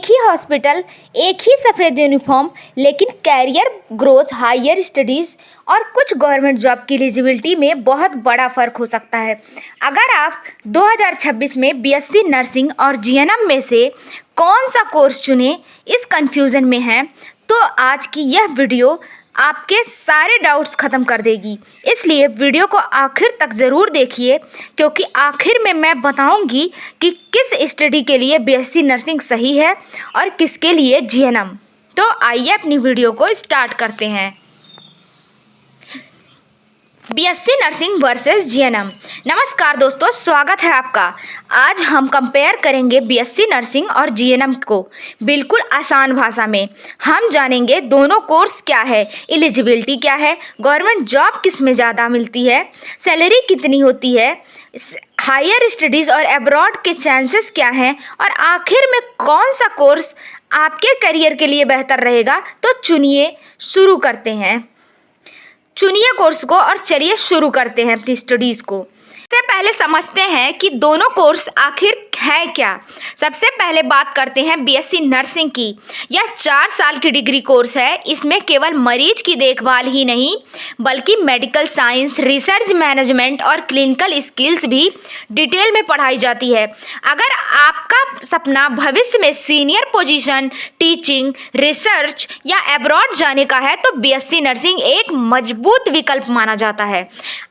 ही hospital, एक ही सफ़ेद uniform, लेकिन कैरियर ग्रोथ, हायर स्टडीज़ और कुछ गवर्नमेंट जॉब की एलिजिबिलिटी में बहुत बड़ा फ़र्क हो सकता है। अगर आप 2026 में बीएससी नर्सिंग और जीएनएम में से कौन सा कोर्स चुनें, इस कन्फ्यूज़न में हैं, तो आज की यह वीडियो आपके सारे डाउट्स ख़त्म कर देगी। इसलिए वीडियो को आखिर तक ज़रूर देखिए, क्योंकि आखिर में मैं बताऊंगी कि किस स्टडी के लिए बीएससी नर्सिंग सही है और किसके लिए जीएनएम। तो आइए अपनी वीडियो को स्टार्ट करते हैं। BSc nursing versus GNM. नमस्कार दोस्तों, स्वागत है आपका। आज हम कंपेयर करेंगे बीएससी नर्सिंग और जीएनएम को बिल्कुल आसान भाषा में। हम जानेंगे दोनों कोर्स क्या है, एलिजिबिलिटी क्या है, गवर्नमेंट जॉब किस में ज़्यादा मिलती है, सैलरी कितनी होती है, हायर स्टडीज़ और अब्रॉड के चांसेस क्या हैं, और आखिर में कौन सा कोर्स आपके करियर के लिए बेहतर रहेगा। तो चुनिए, शुरू करते हैं। चुनिए कोर्स को और चलिए शुरू करते हैं अपनी स्टडीज़ को। सबसे पहले समझते हैं कि दोनों कोर्स आखिर है क्या। सबसे पहले बात करते हैं बीएससी नर्सिंग की। यह 4 साल की डिग्री कोर्स है। इसमें केवल मरीज की देखभाल ही नहीं, बल्कि मेडिकल साइंस, रिसर्च मैनेजमेंट और क्लिनिकल स्किल्स भी डिटेल में पढ़ाई जाती है। अगर आपका सपना भविष्य में सीनियर पोजीशन, टीचिंग, रिसर्च या अब्रॉड जाने का है, तो बीएससी नर्सिंग एक मजबूत विकल्प माना जाता है।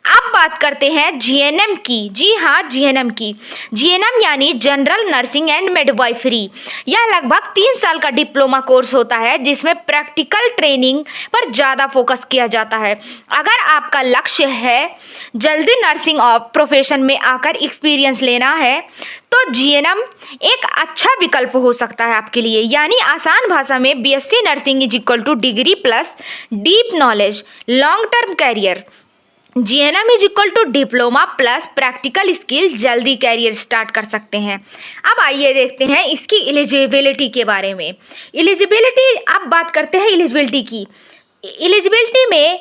अब बात करते हैं जीएनएम की। जी हाँ, जीएनएम की। जीएनएम यानी जनरल नर्सिंग एंड मिडवाइफरी। यह लगभग 3 साल का डिप्लोमा कोर्स होता है, जिसमें प्रैक्टिकल ट्रेनिंग पर ज़्यादा फोकस किया जाता है। अगर आपका लक्ष्य है जल्दी नर्सिंग प्रोफेशन में आकर एक्सपीरियंस लेना है, तो जीएनएम एक अच्छा विकल्प हो सकता है आपके लिए। यानी आसान भाषा में BSc nursing is equal to degree plus deep knowledge, long term career. GNM is equal to diploma plus practical skill, जल्दी कैरियर स्टार्ट कर सकते हैं। अब आइए देखते हैं इसकी एलिजिबिलिटी के बारे में। एलिजिबिलिटी, अब बात करते हैं एलिजिबिलिटी की। एलिजिबिलिटी में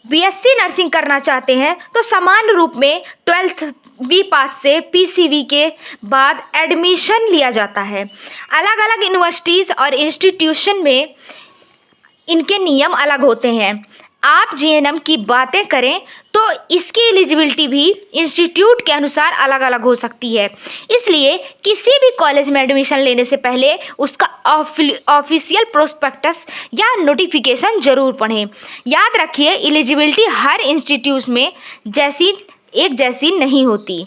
बीएससी नर्सिंग करना चाहते हैं तो समान रूप में 12वीं पास से पीसीवी के बाद एडमिशन लिया जाता है। अलग अलग यूनिवर्सिटीज़ और इंस्टीट्यूशन में इनके नियम अलग होते हैं। आप जीएनएम की बातें करें तो इसकी एलिजिबिलिटी भी इंस्टीट्यूट के अनुसार अलग अलग हो सकती है। इसलिए किसी भी कॉलेज में एडमिशन लेने से पहले उसका ऑफिशियल प्रोस्पेक्टस या नोटिफिकेशन जरूर पढ़ें। याद रखिए, एलिजिबिलिटी हर इंस्टीट्यूट में एक जैसी नहीं होती।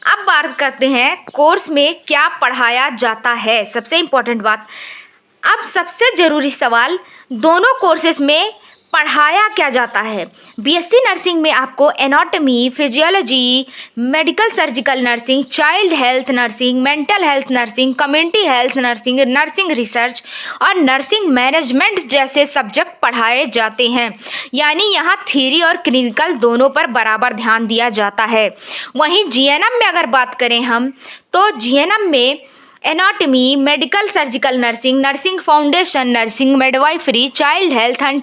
अब बात करते हैं कोर्स में क्या पढ़ाया जाता है। सबसे इम्पोर्टेंट बात, अब सबसे ज़रूरी सवाल, दोनों कोर्सेज में पढ़ाया क्या जाता है। बीएससी नर्सिंग में आपको anatomy, physiology, medical surgical nursing, child health nursing, mental health nursing, community health nursing, nursing research और नर्सिंग मैनेजमेंट जैसे सब्जेक्ट पढ़ाए जाते हैं। यानी यहाँ थ्योरी और क्लिनिकल दोनों पर बराबर ध्यान दिया जाता है। वहीं जीएनएम में अगर बात करें हम, तो जीएनएम में anatomy, medical surgical nursing, nursing foundation, nursing midwifery, child health and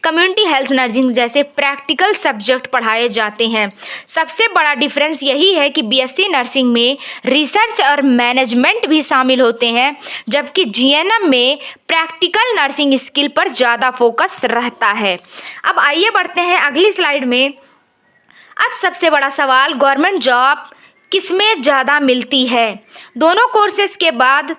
community health nursing जैसे प्रैक्टिकल सब्जेक्ट पढ़ाए जाते हैं। सबसे बड़ा डिफरेंस यही है कि बीएससी नर्सिंग में रिसर्च और मैनेजमेंट भी शामिल होते हैं, जबकि जीएनएम में प्रैक्टिकल नर्सिंग स्किल पर ज़्यादा फोकस रहता है। अब आइए बढ़ते हैं अगली स्लाइड में। अब सबसे बड़ा सवाल, गवर्नमेंट जॉब किसमें ज़्यादा मिलती है। दोनों कोर्सेज के बाद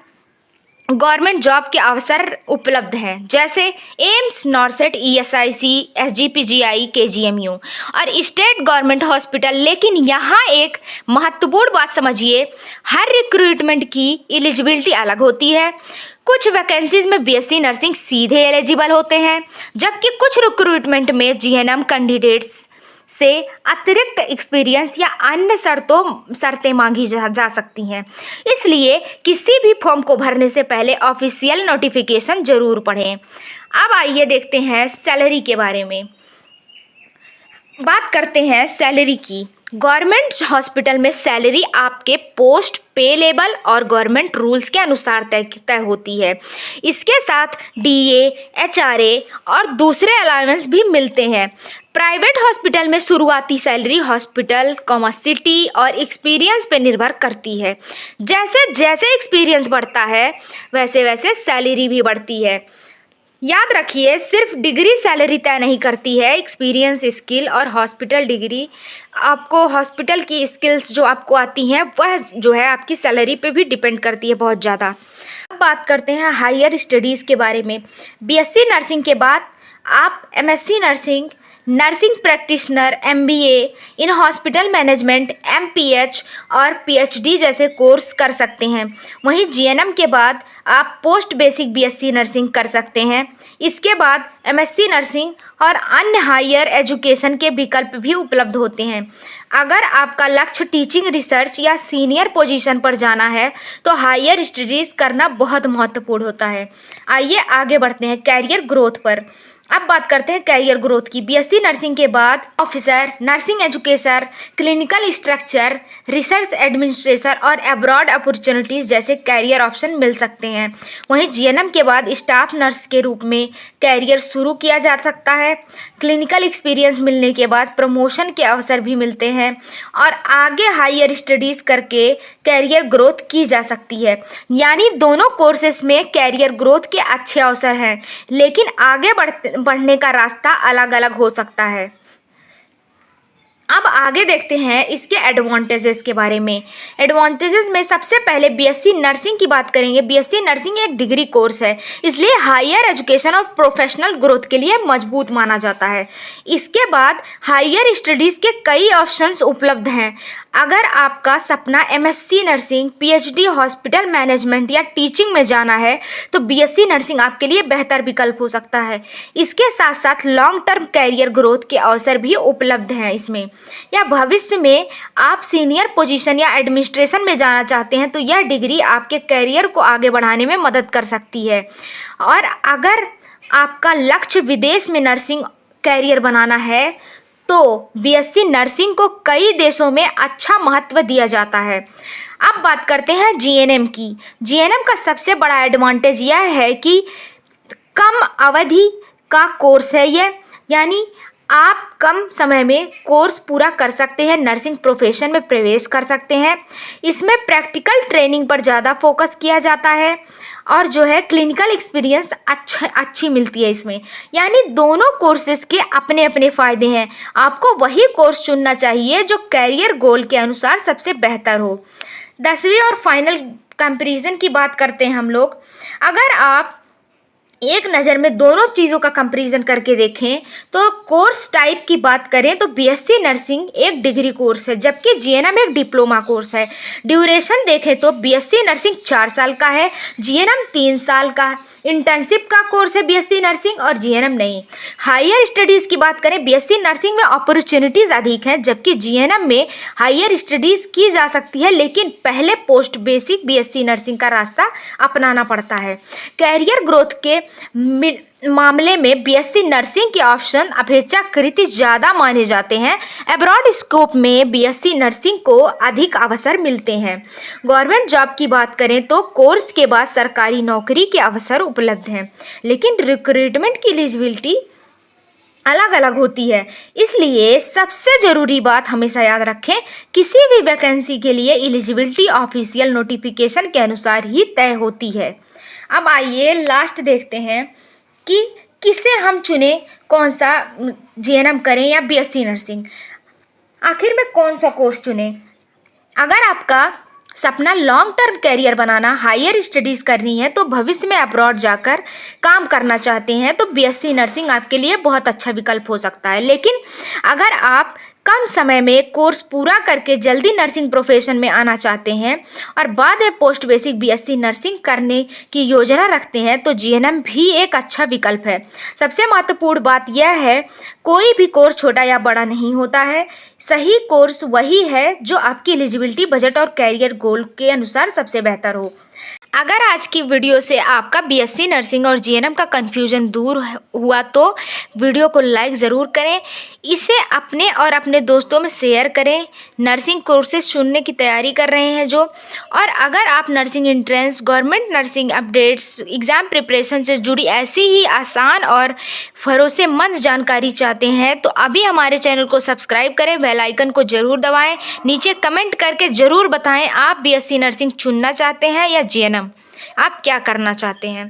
गवर्नमेंट जॉब के अवसर उपलब्ध हैं, जैसे एम्स, नॉर्सेट, ईएसआईसी, एसजीपीजीआई, केजीएमयू और स्टेट गवर्नमेंट हॉस्पिटल। लेकिन यहाँ एक महत्वपूर्ण बात समझिए, हर रिक्रूटमेंट की एलिजिबिलिटी अलग होती है। कुछ वैकेंसीज में बीएससी नर्सिंग सीधे एलिजिबल होते हैं, जबकि कुछ रिक्रूटमेंट में जीएनएम कैंडिडेट्स से अतिरिक्त एक्सपीरियंस या अन्य शर्तें मांगी जा सकती हैं। इसलिए किसी भी फॉर्म को भरने से पहले ऑफिशियल नोटिफिकेशन जरूर पढ़ें। अब आइए देखते हैं सैलरी के बारे में। बात करते हैं सैलरी की। गवर्नमेंट हॉस्पिटल में सैलरी आपके पोस्ट पे लेवल और गवर्नमेंट रूल्स के अनुसार तय होती है। इसके साथ डीए, एचआरए और दूसरे अलाउंस भी मिलते हैं। प्राइवेट हॉस्पिटल में शुरुआती सैलरी हॉस्पिटल, सिटी और एक्सपीरियंस पे निर्भर करती है। जैसे जैसे एक्सपीरियंस बढ़ता है वैसे वैसे सैलरी भी बढ़ती है। याद रखिए, सिर्फ डिग्री सैलरी तय नहीं करती है, एक्सपीरियंस, स्किल और हॉस्पिटल डिग्री आपको हॉस्पिटल की स्किल्स जो आपको आती हैं वह जो है आपकी सैलरी पे भी डिपेंड करती है बहुत ज़्यादा। अब बात करते हैं हायर स्टडीज़ के बारे में। बीएससी नर्सिंग के बाद आप MSc nursing, nursing practitioner, MBA in hospital management, MPH और पीएचडी जैसे कोर्स कर सकते हैं। वहीं जीएनएम के बाद आप पोस्ट बेसिक बीएससी नर्सिंग कर सकते हैं। इसके बाद एमएससी नर्सिंग और अन्य हायर एजुकेशन के विकल्प भी उपलब्ध होते हैं। अगर आपका लक्ष्य टीचिंग, रिसर्च या सीनियर पोजीशन पर जाना है तो हायर स्टडीज़ करना बहुत महत्वपूर्ण होता है। आइए आगे बढ़ते हैं कैरियर ग्रोथ पर। अब बात करते हैं कैरियर ग्रोथ की। बीएससी नर्सिंग के बाद officer, nursing educator, clinical structure, research administrator और अब्रॉड अपॉर्चुनिटीज़ जैसे कैरियर ऑप्शन मिल सकते हैं। वहीं जीएनएम के बाद स्टाफ नर्स के रूप में कैरियर शुरू किया जा सकता है। क्लिनिकल एक्सपीरियंस मिलने के बाद प्रमोशन के अवसर भी मिलते हैं और आगे हायर स्टडीज़ करके कैरियर ग्रोथ की जा सकती है। यानी दोनों कोर्सेस में कैरियर ग्रोथ के अच्छे अवसर हैं, लेकिन आगे बढ़ने का रास्ता अलग अलग हो सकता है। अब आगे देखते हैं इसके एडवांटेजेस के बारे में। एडवांटेजेस में सबसे पहले बीएससी नर्सिंग की बात करेंगे। बीएससी नर्सिंग एक डिग्री कोर्स है, इसलिए हायर एजुकेशन और प्रोफेशनल ग्रोथ के लिए मजबूत माना जाता है। इसके बाद हायर स्टडीज़ के कई ऑप्शंस उपलब्ध हैं। अगर आपका सपना MSc nursing, PhD, hospital management या टीचिंग में जाना है तो बीएससी नर्सिंग आपके लिए बेहतर विकल्प हो सकता है। इसके साथ साथ लॉन्ग टर्म कैरियर ग्रोथ के अवसर भी उपलब्ध हैं इसमें। या भविष्य में आप सीनियर पोजीशन या एडमिनिस्ट्रेशन में जाना चाहते हैं तो यह डिग्री आपके कैरियर को आगे बढ़ाने में मदद कर सकती है। और अगर आपका लक्ष्य विदेश में नर्सिंग कैरियर बनाना है तो बीएससी नर्सिंग को कई देशों में अच्छा महत्व दिया जाता है। अब बात करते हैं जीएनएम की। जीएनएम का सबसे बड़ा एडवांटेज यह है कि कम अवधि का कोर्स है यह, यानी आप कम समय में कोर्स पूरा कर सकते हैं, नर्सिंग प्रोफेशन में प्रवेश कर सकते हैं। इसमें प्रैक्टिकल ट्रेनिंग पर ज़्यादा फोकस किया जाता है और जो है क्लिनिकल एक्सपीरियंस अच्छी मिलती है इसमें। यानी दोनों कोर्सेज के अपने अपने फ़ायदे हैं। आपको वही कोर्स चुनना चाहिए जो कैरियर गोल के अनुसार सबसे बेहतर हो। 10वीं और फाइनल कंपैरिजन की बात करते हैं हम लोग। अगर आप एक नज़र में दोनों चीज़ों का कंपैरिजन करके देखें तो कोर्स टाइप की बात करें तो बीएससी नर्सिंग एक डिग्री कोर्स है जबकि जीएनएम एक डिप्लोमा कोर्स है। ड्यूरेशन देखें तो बीएससी नर्सिंग 4 साल का है, जीएनएम 3 साल का। इंटर्नशिप का कोर्स है बीएससी नर्सिंग और जीएनएम नहीं। हायर स्टडीज़ की बात करें, बीएससी नर्सिंग में अपॉर्चुनिटीज़ अधिक हैं जबकि जीएनएम में हायर स्टडीज़ की जा सकती है लेकिन पहले पोस्ट बेसिक बीएससी नर्सिंग का रास्ता अपनाना पड़ता है। कैरियर ग्रोथ के मामले में बीएससी नर्सिंग के ऑप्शन अपेक्षाकृत ज़्यादा माने जाते हैं। अब्रॉड स्कोप में बीएससी नर्सिंग को अधिक अवसर मिलते हैं। गवर्नमेंट जॉब की बात करें तो कोर्स के बाद सरकारी नौकरी के अवसर उपलब्ध हैं, लेकिन रिक्रूटमेंट की एलिजिबिलिटी अलग अलग होती है। इसलिए सबसे ज़रूरी बात हमेशा याद रखें, किसी भी वैकेंसी के लिए एलिजिबिलिटी ऑफिशियल नोटिफिकेशन के अनुसार ही तय होती है। अब आइए लास्ट देखते हैं कि किसे हम चुने, कौन सा जीएनएम करें या बीएससी नर्सिंग। आखिर में कौन सा कोर्स चुने? अगर आपका सपना लॉन्ग टर्म कैरियर बनाना, हायर स्टडीज़ करनी है तो भविष्य में अब्रॉड जाकर काम करना चाहते हैं तो बीएससी नर्सिंग आपके लिए बहुत अच्छा विकल्प हो सकता है। लेकिन अगर आप कम समय में कोर्स पूरा करके जल्दी नर्सिंग प्रोफेशन में आना चाहते हैं और बाद में पोस्ट बेसिक बीएससी नर्सिंग करने की योजना रखते हैं तो जीएनएम भी एक अच्छा विकल्प है। सबसे महत्वपूर्ण बात यह है, कोई भी कोर्स छोटा या बड़ा नहीं होता है। सही कोर्स वही है जो आपकी एलिजिबिलिटी, बजट और कैरियर गोल के अनुसार सबसे बेहतर हो। अगर आज की वीडियो से आपका बीएससी नर्सिंग और जीएनएम का कन्फ्यूजन दूर हुआ तो वीडियो को लाइक ज़रूर करें, इसे अपने और अपने दोस्तों में शेयर करें। नर्सिंग कोर्सेज चुनने की तैयारी कर रहे हैं जो, और अगर आप nursing entrance, government nursing updates, exam preparation से जुड़ी ऐसी ही आसान और भरोसेमंद जानकारी चाहते हैं तो अभी हमारे चैनल को सब्सक्राइब करें, बेल आइकन को ज़रूर दबाएं। नीचे कमेंट करके ज़रूर बताएं आप बीएससी नर्सिंग चुनना चाहते हैं या जीएनएम, आप क्या करना चाहते हैं।